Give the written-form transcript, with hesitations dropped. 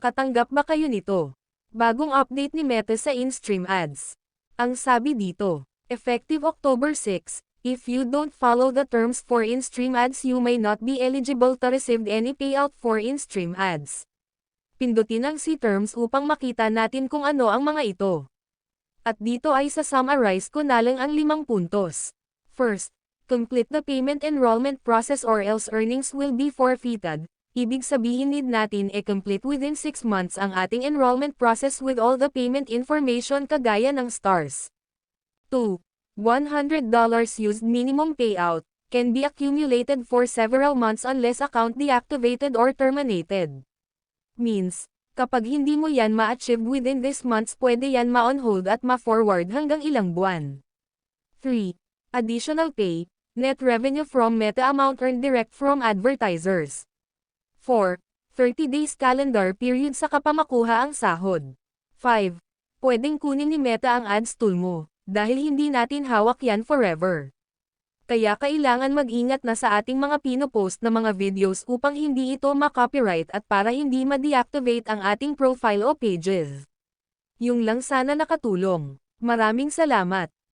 Nakatanggap ba kayo nito? Bagong update ni Meta sa in-stream ads. Ang sabi dito, effective October 6, if you don't follow the terms for in-stream ads you may not be eligible to receive any payout for in-stream ads. Pindutin ang see terms upang makita natin kung ano ang mga ito. At dito ay sa-summarize ko na lang ang 5 puntos. First, complete the payment enrollment process or else earnings will be forfeited. Ibig sabihin need natin complete within 6 months ang ating enrollment process with all the payment information kagaya ng stars. 2. $100 used minimum payout can be accumulated for several months unless account deactivated or terminated. Means, kapag hindi mo yan ma-achieve within this months pwede yan ma-on hold at ma-forward hanggang ilang buwan. 3. Additional pay, net revenue from Meta amount earned direct from advertisers. 4. 30 days calendar period sa kapamakuha ang sahod. 5. Pwedeng kunin ni Meta ang ads tool mo, dahil hindi natin hawak yan forever. Kaya kailangan mag-ingat na sa ating mga pinopost na mga videos upang hindi ito ma-copyright at para hindi ma-deactivate ang ating profile o pages. Yung lang sana nakatulong. Maraming salamat.